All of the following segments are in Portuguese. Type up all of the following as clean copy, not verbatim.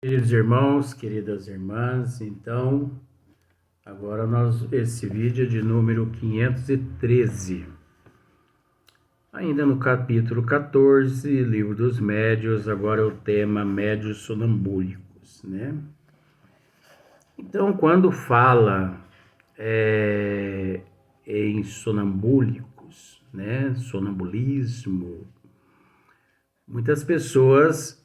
Queridos irmãos, queridas irmãs, então, agora esse vídeo é de número 513. Ainda no capítulo 14, Livro dos Médios, agora é o tema médios sonambúlicos, né? Então, quando fala em sonambúlicos, né, sonambulismo, muitas pessoas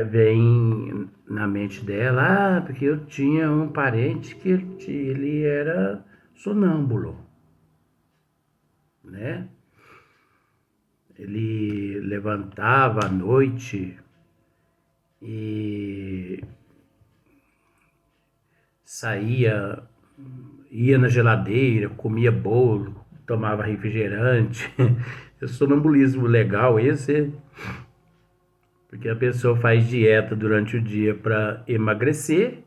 vem na mente dela, porque eu tinha um parente que ele era sonâmbulo, né? Ele levantava à noite e saía, ia na geladeira, comia bolo, tomava refrigerante. É sonambulismo legal esse, porque a pessoa faz dieta durante o dia para emagrecer,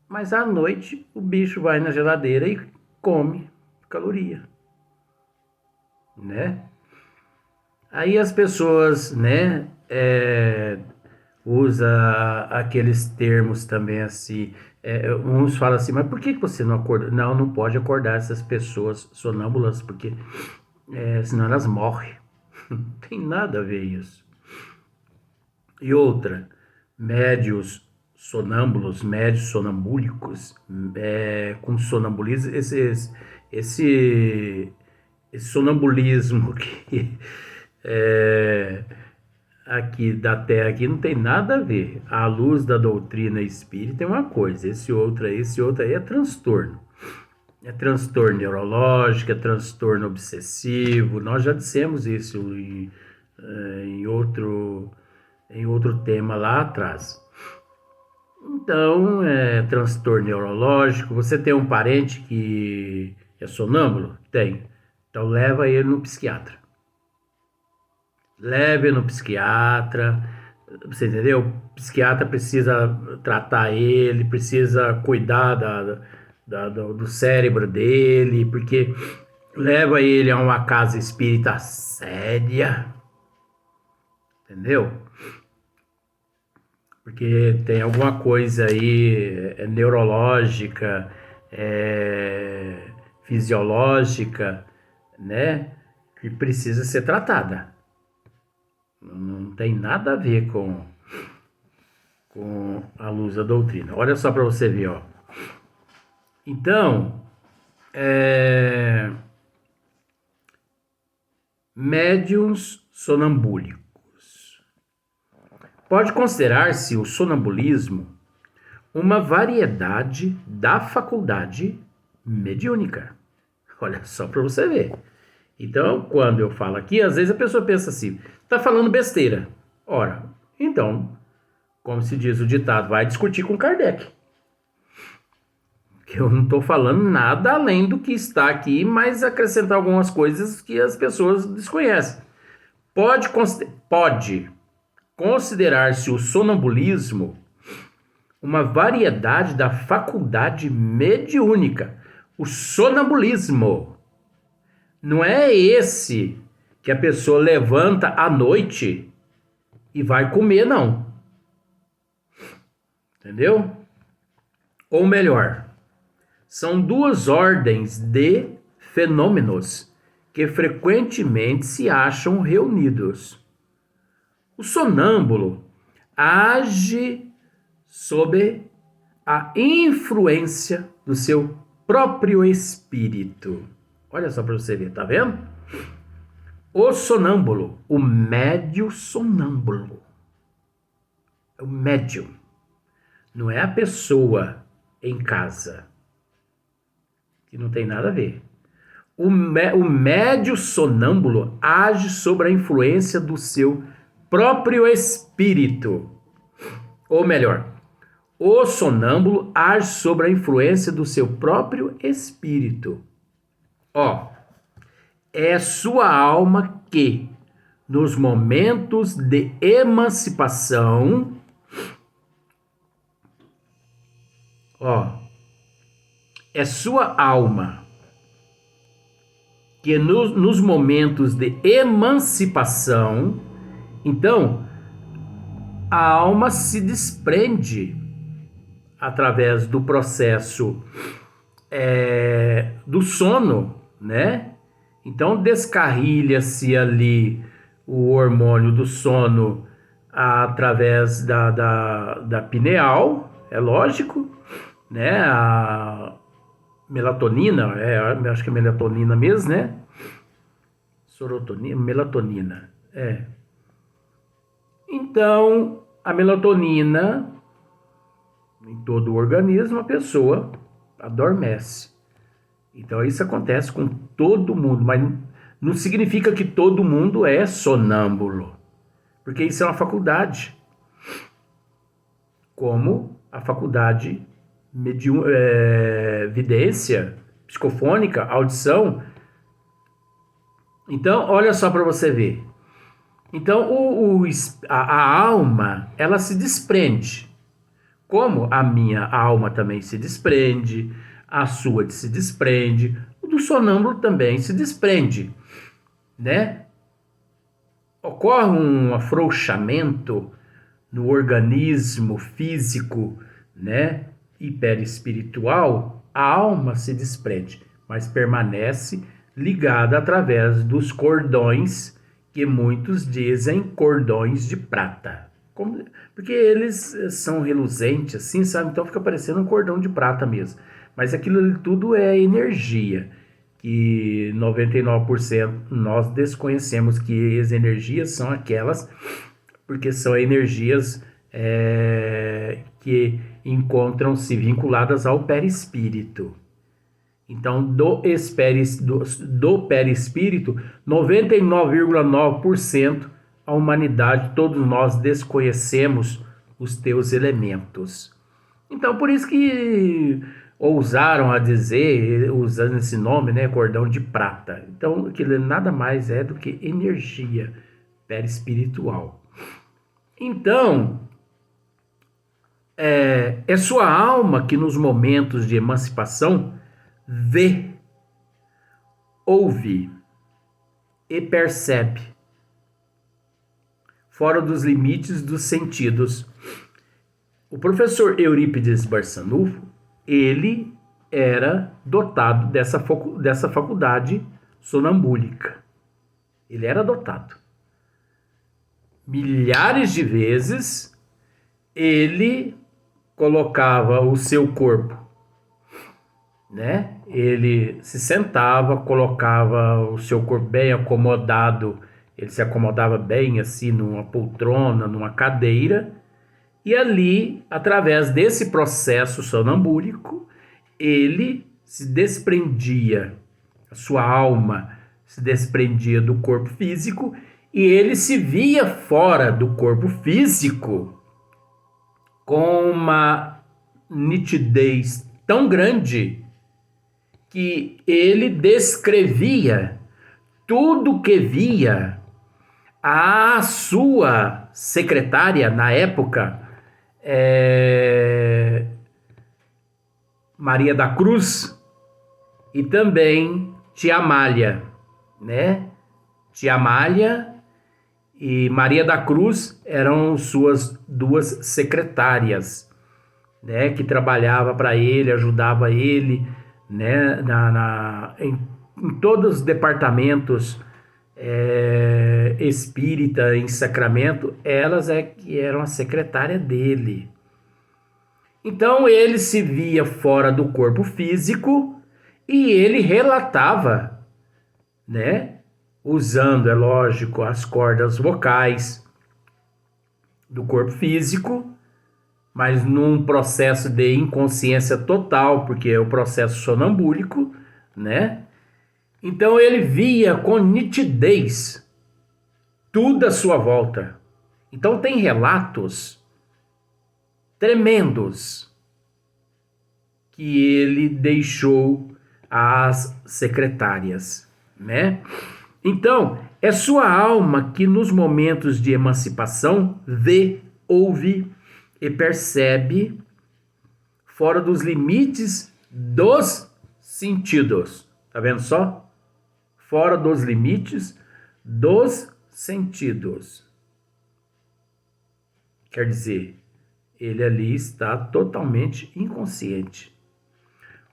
mas à noite o bicho vai na geladeira e come caloria, né? Aí as pessoas, né, usa aqueles termos também assim, uns falam assim, mas por que você não acorda? Não, não pode acordar essas pessoas sonâmbulas, porque senão elas morrem. Não tem nada a ver isso. E outra, médios sonambúlicos, com sonambulismo, esse sonambulismo que aqui da Terra aqui não tem nada a ver. À luz da doutrina espírita é uma coisa, esse outro aí é transtorno. É transtorno neurológico, é transtorno obsessivo. Nós já dissemos isso em outro tema lá atrás. Então, transtorno neurológico. Você tem um parente que é sonâmbulo? Tem. Então, leva ele no psiquiatra. Leve no psiquiatra. Você entendeu? O psiquiatra precisa tratar ele, precisa cuidar do cérebro dele, porque leva ele a uma casa espírita séria. Entendeu? Porque tem alguma coisa aí neurológica, fisiológica, né, que precisa ser tratada. Não tem nada a ver com a luz da doutrina. Olha só para você ver, ó. Então, médiuns sonambúlicos. Pode considerar-se o sonambulismo uma variedade da faculdade mediúnica. Olha só para você ver. Então, quando eu falo aqui, às vezes a pessoa pensa assim, tá falando besteira. Ora, então, como se diz o ditado, vai discutir com Kardec. Que eu não estou falando nada além do que está aqui, mas acrescentar algumas coisas que as pessoas desconhecem. Pode considerar-se o sonambulismo uma variedade da faculdade mediúnica. O sonambulismo não é esse que a pessoa levanta à noite e vai comer, não. Entendeu? Ou melhor, são duas ordens de fenômenos que frequentemente se acham reunidos. O sonâmbulo age sob a influência do seu próprio espírito. Olha só para você ver, tá vendo? O sonâmbulo, o médio sonâmbulo. O médium. Não é a pessoa em casa. Que não tem nada a ver. O médio sonâmbulo age sob a influência do seu próprio espírito. Ou melhor, o sonâmbulo age sob a influência do seu próprio espírito. Ó, é sua alma que, nos momentos de emancipação, é sua alma que nos momentos de emancipação, então, a alma se desprende através do processo do sono, né? Então descarrilha-se ali o hormônio do sono através da pineal, é lógico, né? A melatonina, acho que é melatonina mesmo, né? Serotonina, melatonina, Então, a melatonina, em todo o organismo, a pessoa adormece. Então, isso acontece com todo mundo, mas não significa que todo mundo é sonâmbulo, porque isso é uma faculdade, como a faculdade vidência, psicofônica, audição. Então, olha só para você ver. Então, a alma, ela se desprende. Como a minha alma também se desprende, a sua se desprende, o do sonâmbulo também se desprende, né? Ocorre um afrouxamento no organismo físico, né, e perispiritual, a alma se desprende, mas permanece ligada através dos cordões, que muitos dizem cordões de prata. Porque eles são reluzentes assim, sabe? Então fica parecendo um cordão de prata mesmo. Mas aquilo tudo é energia, que 99% nós desconhecemos que as energias são aquelas, porque são energias que encontram-se vinculadas ao perispírito. Então, do perispírito, 99,9% a humanidade, todos nós desconhecemos os teus elementos. Então, por isso que ousaram a dizer, usando esse nome, né, cordão de prata. Então, aquilo nada mais é do que energia perispiritual. Então, é sua alma que nos momentos de emancipação vê, ouve e percebe, fora dos limites dos sentidos. O professor Eurípides Barçanufo, ele era dotado dessa faculdade sonambúlica. Ele era dotado. Milhares de vezes ele colocava o seu corpo, né? Ele se sentava, colocava o seu corpo bem acomodado, ele se acomodava bem assim numa poltrona, numa cadeira, e ali, através desse processo sonambúlico, ele se desprendia, a sua alma se desprendia do corpo físico e ele se via fora do corpo físico com uma nitidez tão grande que ele descrevia tudo que via a sua secretária na época, Maria da Cruz, e também Tia Amália, né? Tia Amália e Maria da Cruz eram suas duas secretárias, né? Que trabalhava para ele, ajudava ele, né? Em todos os departamentos espírita, em sacramento, elas que eram a secretária dele. Então ele se via fora do corpo físico e ele relatava, né? Usando, é lógico, as cordas vocais do corpo físico, mas num processo de inconsciência total, porque é o processo sonambúlico, né? Então ele via com nitidez tudo à sua volta. Então tem relatos tremendos que ele deixou às secretárias, né? Então, é sua alma que nos momentos de emancipação vê, ouve e percebe fora dos limites dos sentidos. Tá vendo só? Fora dos limites dos sentidos. Quer dizer, ele ali está totalmente inconsciente.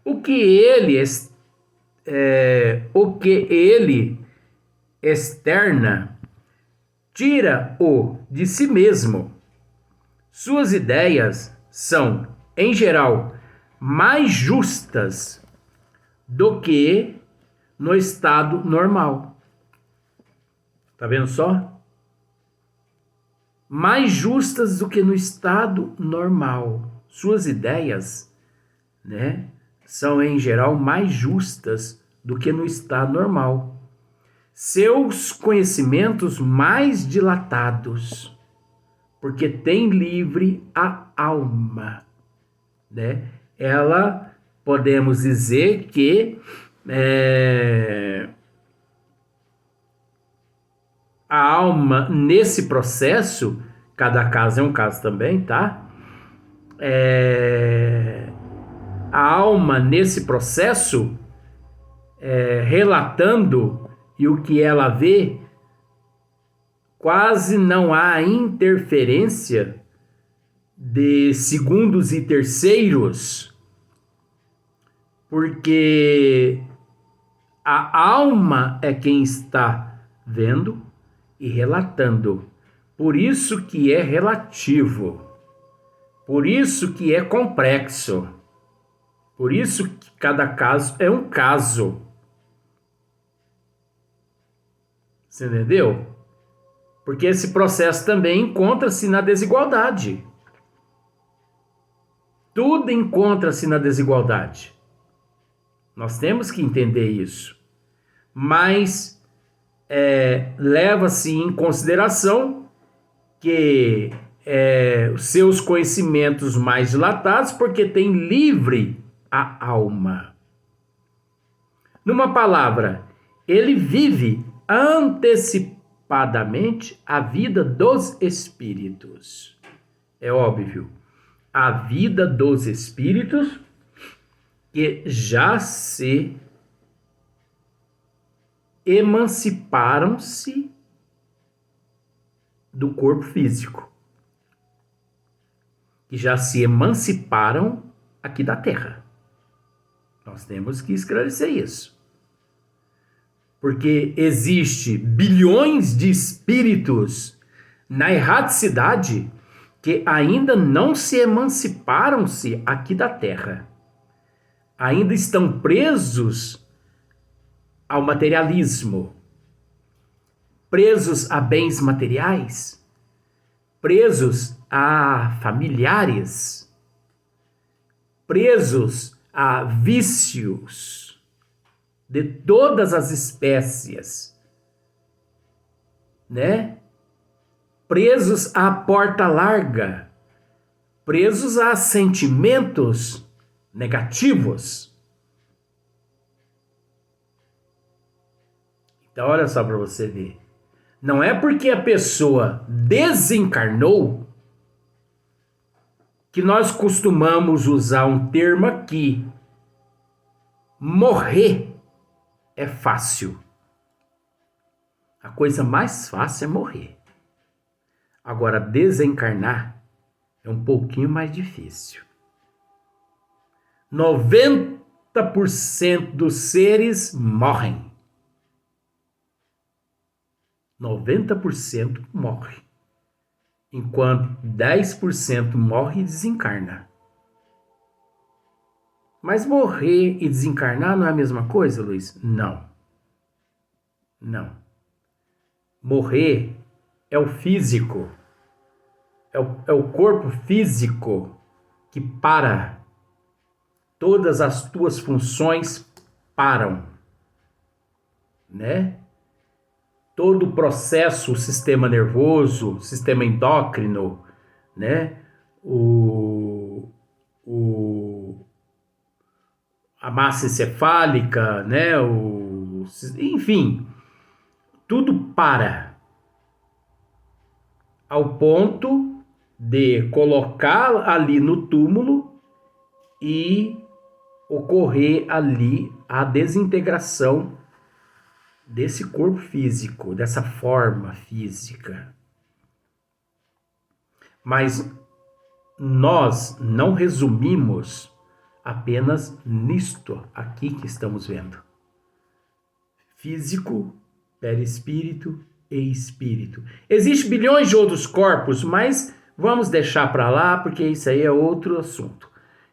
O que ele externa, tira-o de si mesmo. Suas ideias são, em geral, mais justas do que no estado normal. Tá vendo só? Mais justas do que no estado normal. Suas ideias, né, são em geral mais justas do que no estado normal. Seus conhecimentos mais dilatados, porque tem livre a alma, né? Ela, podemos dizer que a alma, nesse processo, cada caso é um caso também, tá? A alma, nesse processo, relatando, e o que ela vê, quase não há interferência de segundos e terceiros, porque a alma é quem está vendo e relatando. Por isso que é relativo. Por isso que é complexo. Por isso que cada caso é um caso. Você entendeu? Porque esse processo também encontra-se na desigualdade. Tudo encontra-se na desigualdade. Nós temos que entender isso. Mas leva-se em consideração que os seus conhecimentos mais dilatados, porque tem livre a alma. Numa palavra, ele vive antecipadamente a vida dos espíritos. É óbvio, a vida dos espíritos que já se emanciparam-se do corpo físico, que já se emanciparam aqui da Terra. Nós temos que esclarecer isso. Porque existe bilhões de espíritos na erraticidade que ainda não se emanciparam-se aqui da Terra. Ainda estão presos ao materialismo, presos a bens materiais, presos a familiares, presos a vícios de todas as espécies, né? Presos à porta larga, presos a sentimentos negativos. Então, olha só para você ver. Não é porque a pessoa desencarnou que nós costumamos usar um termo aqui. Morrer é fácil. A coisa mais fácil é morrer. Agora, desencarnar é um pouquinho mais difícil. 90% dos seres morrem. 90% morre. Enquanto 10% morre e desencarna. Mas morrer e desencarnar não é a mesma coisa, Luiz? Não. Não. Morrer é o físico. É o corpo físico que para. Todas as tuas funções param. Né? Todo o processo, o sistema nervoso, o sistema endócrino, né? A massa encefálica, né? Enfim, tudo para ao ponto de colocar ali no túmulo e ocorrer ali a desintegração desse corpo físico, dessa forma física. Mas nós não resumimos apenas nisto aqui que estamos vendo. Físico, perispírito e espírito. Existem bilhões de outros corpos, mas vamos deixar para lá, porque isso aí é outro assunto.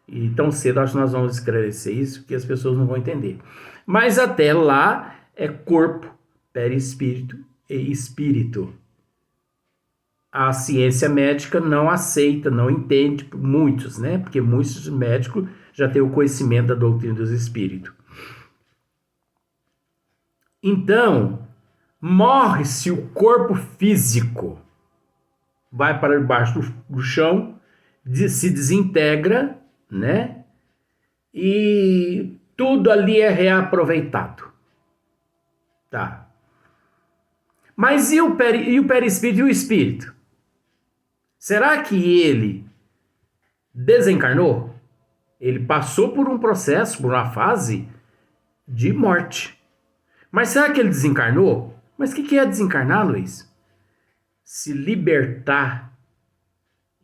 E tão cedo acho que nós vamos esclarecer isso, porque as pessoas não vão entender. Mas até lá é corpo, perispírito e espírito. A ciência médica não aceita, não entende, muitos, né? Porque muitos médicos já têm o conhecimento da doutrina dos espíritos. Então, morre-se o corpo físico, vai para debaixo do chão, se desintegra, né? E tudo ali é reaproveitado. Tá. Mas e o perispírito e o espírito? Será que ele desencarnou? Ele passou por um processo, por uma fase de morte. Mas será que ele desencarnou? Mas o que é desencarnar, Luiz? Se libertar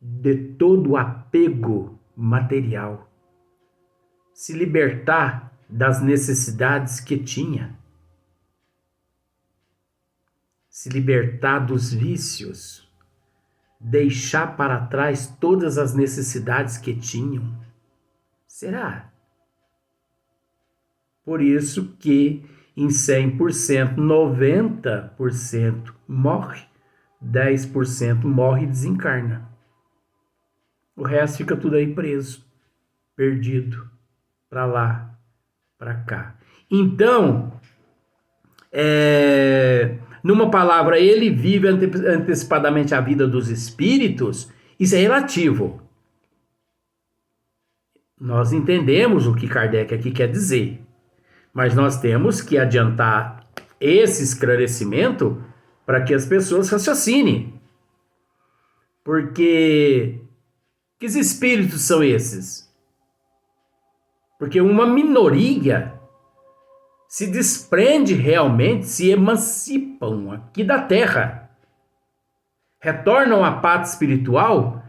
de todo o apego material. Se libertar das necessidades que tinha. Se libertar dos vícios. Deixar para trás todas as necessidades que tinham. Será? Por isso que em 100%, 90% morre, 10% morre e desencarna. O resto fica tudo aí preso, perdido, para lá, para cá. Então, numa palavra, ele vive antecipadamente a vida dos espíritos, isso é relativo. Nós entendemos o que Kardec aqui quer dizer. Mas nós temos que adiantar esse esclarecimento para que as pessoas raciocinem. Porque que espíritos são esses? Porque uma minoria se desprende realmente, se emancipam aqui da Terra. Retornam à pátria espiritual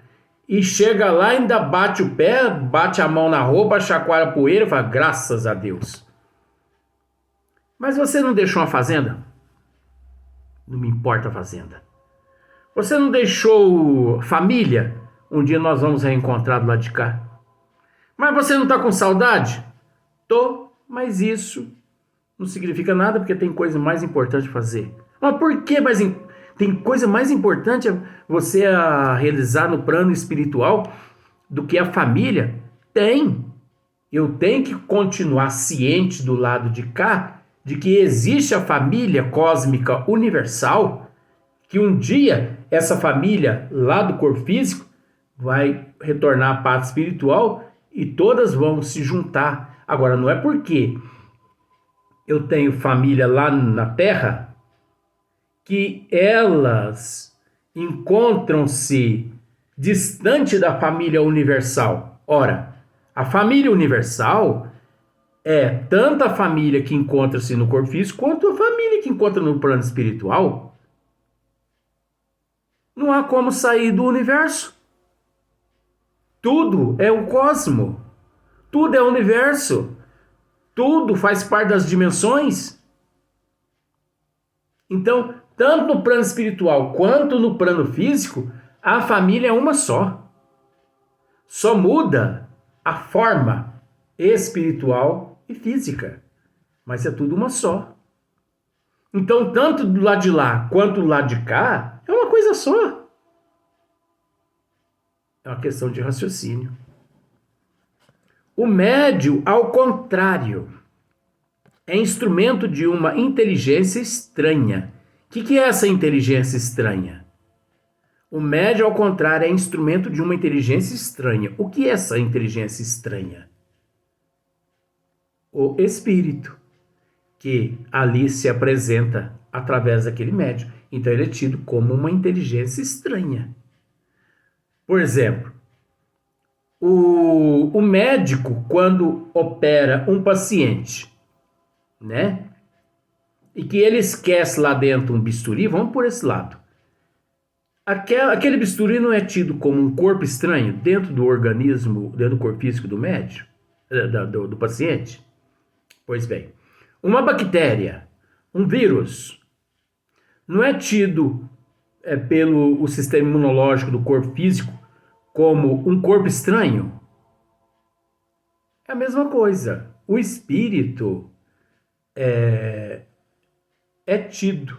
e chega lá, ainda bate o pé, bate a mão na roupa, chacoalha a poeira e fala, graças a Deus. Mas você não deixou uma fazenda? Não me importa a fazenda. Você não deixou família? Um dia nós vamos reencontrar do lado de cá. Mas você não está com saudade? Tô, mas isso não significa nada porque tem coisa mais importante a fazer. Mas por que tem coisa mais importante você a realizar no plano espiritual do que a família? Tem. Eu tenho que continuar ciente do lado de cá de que existe a família cósmica universal, que um dia essa família lá do corpo físico vai retornar à pátria espiritual e todas vão se juntar. Agora, não é porque eu tenho família lá na Terra que elas encontram-se distante da família universal. Ora, a família universal é tanto a família que encontra-se no corpo físico quanto a família que encontra no plano espiritual. Não há como sair do universo. Tudo é o cosmo. Tudo é o universo. Tudo faz parte das dimensões. Então, tanto no plano espiritual quanto no plano físico, a família é uma só. Só muda a forma espiritual e física, mas é tudo uma só. Então, tanto do lado de lá quanto do lado de cá, é uma coisa só. É uma questão de raciocínio. O médium, ao contrário, é instrumento de uma inteligência estranha. O que é essa inteligência estranha? O médium, ao contrário, é instrumento de uma inteligência estranha. O que é essa inteligência estranha? O espírito, que ali se apresenta através daquele médium. Então ele é tido como uma inteligência estranha. Por exemplo, o médico, quando opera um paciente, né? E que ele esquece lá dentro um bisturi, vamos por esse lado. Aquele bisturi não é tido como um corpo estranho dentro do organismo, dentro do corpo físico do médico, do paciente? Pois bem, uma bactéria, um vírus, não é tido pelo o sistema imunológico do corpo físico como um corpo estranho? É a mesma coisa. O espírito é tido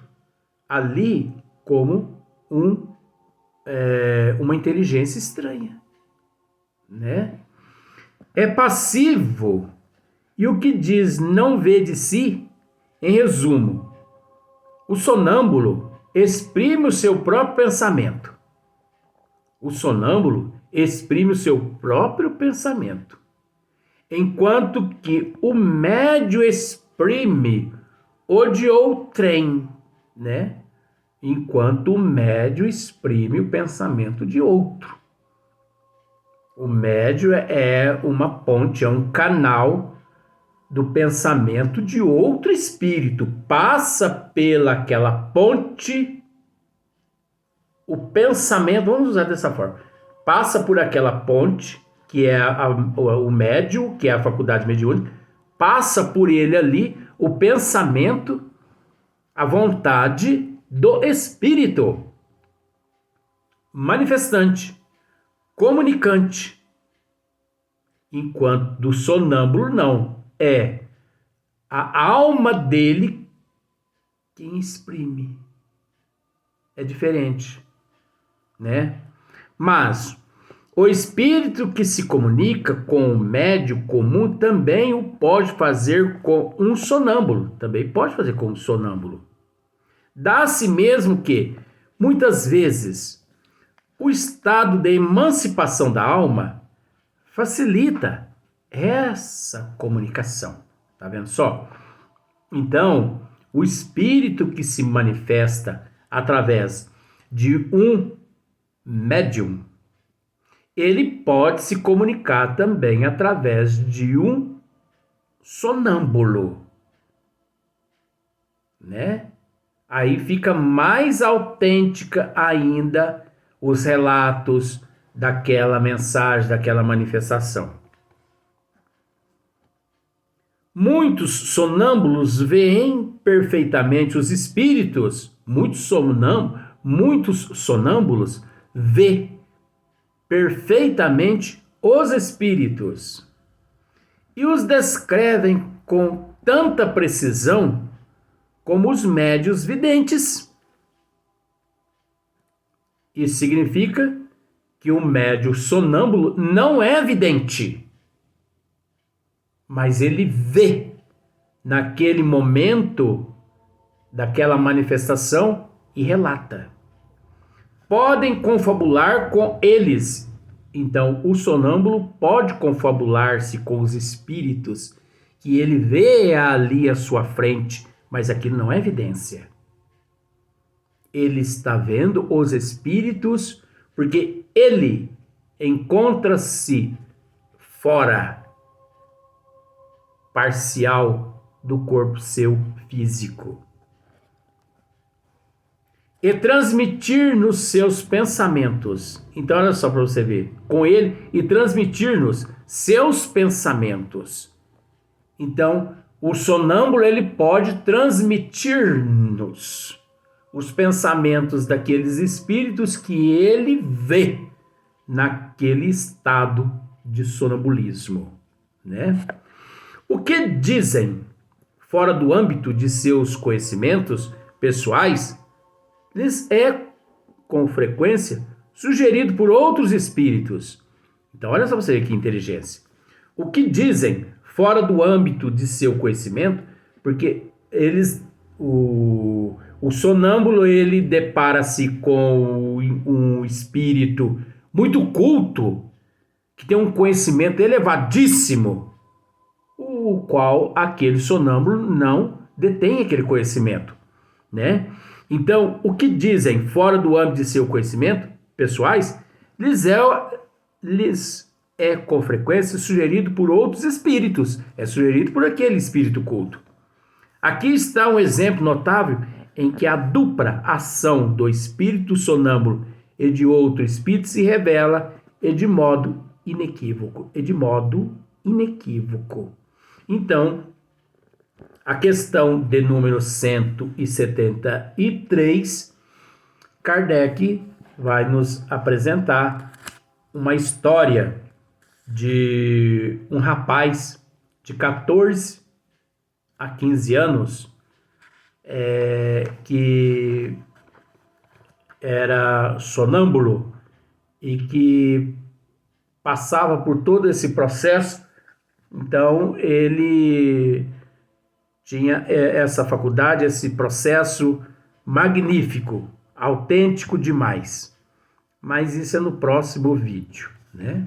ali como uma inteligência estranha, né? É passivo. E o que diz não vê de si, em resumo, o sonâmbulo exprime o seu próprio pensamento. O sonâmbulo exprime o seu próprio pensamento, enquanto que o médio exprime o de outrem, né? Enquanto o médio exprime o pensamento de outro. O médio é uma ponte, é um canal do pensamento de outro espírito. Passa pelaquela ponte o pensamento, vamos usar dessa forma, passa por aquela ponte, que é o médium, que é a faculdade mediúnica, passa por ele ali o pensamento, a vontade do espírito manifestante, comunicante, enquanto do sonâmbulo não, é a alma dele quem exprime. É diferente, né? Mas o espírito que se comunica com o médium comum também o pode fazer com um sonâmbulo, também pode fazer com um sonâmbulo. Dá-se mesmo que, muitas vezes, o estado de emancipação da alma facilita essa comunicação. Tá vendo só? Então, o espírito que se manifesta através de um médium, ele pode se comunicar também através de um sonâmbulo, né? Aí fica mais autêntica ainda os relatos daquela mensagem, daquela manifestação. Muitos sonâmbulos veem perfeitamente os espíritos, muitos sonâmbulos veem perfeitamente os espíritos e os descrevem com tanta precisão como os médios videntes. Isso significa que o médium sonâmbulo não é vidente, mas ele vê naquele momento daquela manifestação e relata. Podem confabular com eles. Então, o sonâmbulo pode confabular-se com os espíritos que ele vê ali à sua frente, mas aquilo não é evidência. Ele está vendo os espíritos porque ele encontra-se fora, parcial do corpo seu físico. E transmitir-nos seus pensamentos. Então, olha só para você ver. Com ele e transmitir-nos seus pensamentos. Então, o sonâmbulo ele pode transmitir-nos os pensamentos daqueles espíritos que ele vê naquele estado de sonambulismo, né? O que dizem fora do âmbito de seus conhecimentos pessoais lhes é, com frequência, sugerido por outros espíritos. Então, olha só você ver que inteligência. O que dizem fora do âmbito de seu conhecimento, porque o sonâmbulo, ele depara-se com um espírito muito culto, que tem um conhecimento elevadíssimo, o qual aquele sonâmbulo não detém aquele conhecimento, né? Então, o que dizem fora do âmbito de seu conhecimento pessoais, lhes é com frequência sugerido por outros espíritos, é sugerido por aquele espírito culto. Aqui está um exemplo notável em que a dupla ação do espírito sonâmbulo e de outro espírito se revela e de modo inequívoco. Então, a questão de número 173, Kardec vai nos apresentar uma história de um rapaz de 14 a 15 anos que era sonâmbulo e que passava por todo esse processo. Então ele tinha essa faculdade, esse processo magnífico, autêntico demais. Mas isso é no próximo vídeo, né?